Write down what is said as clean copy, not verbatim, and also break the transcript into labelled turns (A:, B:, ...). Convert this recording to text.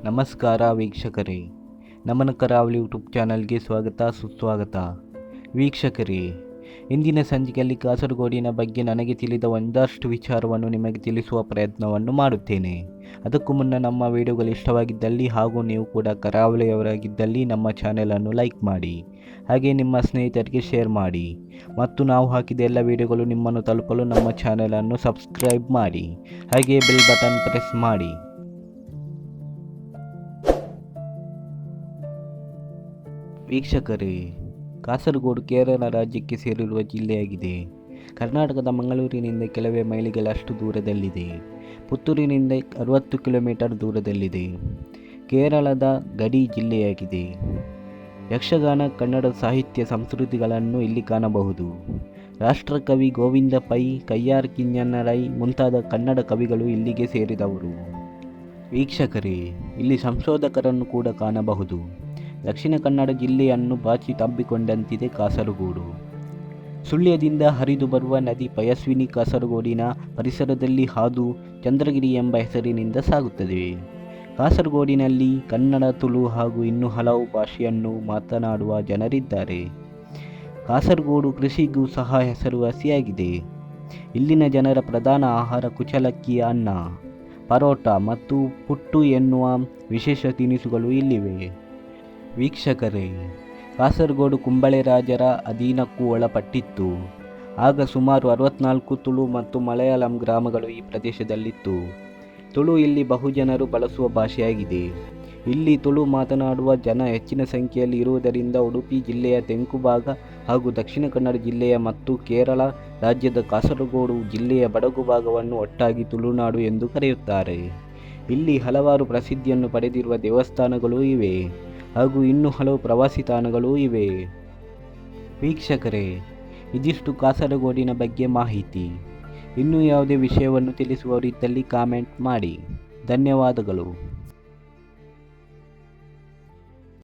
A: ನಮಸ್ಕಾರ ವೀಕ್ಷಕರೇ, ನಮನ ಕರಾವಳಿ ಯೂಟ್ಯೂಬ್ ಚಾನಲ್ಗೆ ಸುಸ್ವಾಗತ. ವೀಕ್ಷಕರೇ, ಇಂದಿನ ಸಂಚಿಕೆಯಲ್ಲಿ ಕಾಸರಗೋಡಿನ ಬಗ್ಗೆ ನನಗೆ ತಿಳಿದ ಒಂದಷ್ಟು ವಿಚಾರವನ್ನು ನಿಮಗೆ ತಿಳಿಸುವ ಪ್ರಯತ್ನವನ್ನು ಮಾಡುತ್ತೇನೆ. ಅದಕ್ಕೂ ಮುನ್ನ ನಮ್ಮ ವಿಡಿಯೋಗಳು ಇಷ್ಟವಾಗಿದ್ದಲ್ಲಿ ಹಾಗೂ ನೀವು ಕೂಡ ಕರಾವಳಿಯವರಾಗಿದ್ದಲ್ಲಿ ನಮ್ಮ ಚಾನೆಲನ್ನು ಲೈಕ್ ಮಾಡಿ, ಹಾಗೆ ನಿಮ್ಮ ಸ್ನೇಹಿತರಿಗೆ ಶೇರ್ ಮಾಡಿ ಮತ್ತು ನಾವು ಹಾಕಿದ ಎಲ್ಲ ವಿಡಿಯೋಗಳು ನಿಮ್ಮನ್ನು ತಲುಪಲು ನಮ್ಮ ಚಾನೆಲನ್ನು ಸಬ್ಸ್ಕ್ರೈಬ್ ಮಾಡಿ, ಹಾಗೆ ಬೆಲ್ ಬಟನ್ ಪ್ರೆಸ್ ಮಾಡಿ. ವೀಕ್ಷಕರೇ, ಕಾಸರಗೋಡು ಕೇರಳ ರಾಜ್ಯಕ್ಕೆ ಸೇರಿರುವ ಜಿಲ್ಲೆಯಾಗಿದೆ. ಕರ್ನಾಟಕದ ಮಂಗಳೂರಿನಿಂದ ಕೆಲವೇ ಮೈಲಿಗಳಷ್ಟು ದೂರದಲ್ಲಿದೆ. ಪುತ್ತೂರಿನಿಂದ 60 ಕಿಲೋಮೀಟರ್ ದೂರದಲ್ಲಿದೆ. ಕೇರಳದ ಗಡಿ ಜಿಲ್ಲೆಯಾಗಿದೆ. ಯಕ್ಷಗಾನ, ಕನ್ನಡ ಸಾಹಿತ್ಯ ಸಂಸ್ಕೃತಿಗಳನ್ನು ಇಲ್ಲಿ ಕಾಣಬಹುದು. ರಾಷ್ಟ್ರಕವಿ ಗೋವಿಂದ ಪೈ, ಕಯ್ಯಾರ ಕಿಞ್ಞಣ್ಣರೈ ಮುಂತಾದ ಕನ್ನಡ ಕವಿಗಳು ಇಲ್ಲಿಗೆ ಸೇರಿದವರು. ವೀಕ್ಷಕರೇ, ಇಲ್ಲಿ ಸಂಶೋಧಕರನ್ನು ಕೂಡ ಕಾಣಬಹುದು. ದಕ್ಷಿಣ ಕನ್ನಡ ಜಿಲ್ಲೆಯನ್ನು ಬಾಚಿ ತಬ್ಬಿಕೊಂಡಂತಿದೆ ಕಾಸರಗೋಡು. ಸುಳ್ಯದಿಂದ ಹರಿದು ಬರುವ ನದಿ ಪಯಸ್ವಿನಿ ಕಾಸರಗೋಡಿನ ಪರಿಸರದಲ್ಲಿ ಹಾದು ಚಂದ್ರಗಿರಿ ಎಂಬ ಹೆಸರಿನಿಂದ ಸಾಗುತ್ತದೆ. ಕಾಸರಗೋಡಿನಲ್ಲಿ ಕನ್ನಡ, ತುಳು ಹಾಗೂ ಇನ್ನೂ ಹಲವು ಭಾಷೆಯನ್ನು ಮಾತನಾಡುವ ಜನರಿದ್ದಾರೆ. ಕಾಸರಗೋಡು ಕೃಷಿಗೂ ಸಹ ಹೆಸರುವಾಸಿಯಾಗಿದೆ. ಇಲ್ಲಿನ ಜನರ ಪ್ರಧಾನ ಆಹಾರ ಕುಚಲಕ್ಕಿಯ ಅನ್ನ, ಪರೋಟ ಮತ್ತು ಪುಟ್ಟು ಎನ್ನುವ ವಿಶೇಷ ತಿನಿಸುಗಳು ಇಲ್ಲಿವೆ. ವೀಕ್ಷಕರೇ, ಕಾಸರಗೋಡು ಕುಂಬಳೆ ರಾಜರ ಅಧೀನಕ್ಕೂ ಒಳಪಟ್ಟಿತ್ತು. ಆಗ ಸುಮಾರು 64 ತುಳು ಮತ್ತು ಮಲಯಾಳಂ ಗ್ರಾಮಗಳು ಈ ಪ್ರದೇಶದಲ್ಲಿತ್ತು. ತುಳು ಇಲ್ಲಿ ಬಹುಜನರು ಬಳಸುವ ಭಾಷೆಯಾಗಿದೆ. ಇಲ್ಲಿ ತುಳು ಮಾತನಾಡುವ ಜನ ಹೆಚ್ಚಿನ ಸಂಖ್ಯೆಯಲ್ಲಿ ಇರುವುದರಿಂದ ಉಡುಪಿ ಜಿಲ್ಲೆಯ ತೆಂಕು ಭಾಗ ಹಾಗೂ ದಕ್ಷಿಣ ಕನ್ನಡ ಜಿಲ್ಲೆಯ ಮತ್ತು ಕೇರಳ ರಾಜ್ಯದ ಕಾಸರಗೋಡು ಜಿಲ್ಲೆಯ ಬಡಗು ಭಾಗವನ್ನು ಒಟ್ಟಾಗಿ ತುಳುನಾಡು ಎಂದು ಕರೆಯುತ್ತಾರೆ. ಇಲ್ಲಿ ಹಲವಾರು ಪ್ರಸಿದ್ಧಿಯನ್ನು ಪಡೆದಿರುವ ದೇವಸ್ಥಾನಗಳೂ ಇವೆ ಹಾಗೂ ಇನ್ನೂ ಹಲವು ಪ್ರವಾಸಿ ತಾಣಗಳೂ ಇವೆ. ವೀಕ್ಷಕರೇ, ಇದಿಷ್ಟು ಕಾಸರಗೋಡಿನ ಬಗ್ಗೆ ಮಾಹಿತಿ. ಇನ್ನೂ ಯಾವುದೇ ವಿಷಯವನ್ನು ತಿಳಿಸುವವರಿದ್ದಲ್ಲಿ ಕಾಮೆಂಟ್ ಮಾಡಿ. ಧನ್ಯವಾದಗಳು.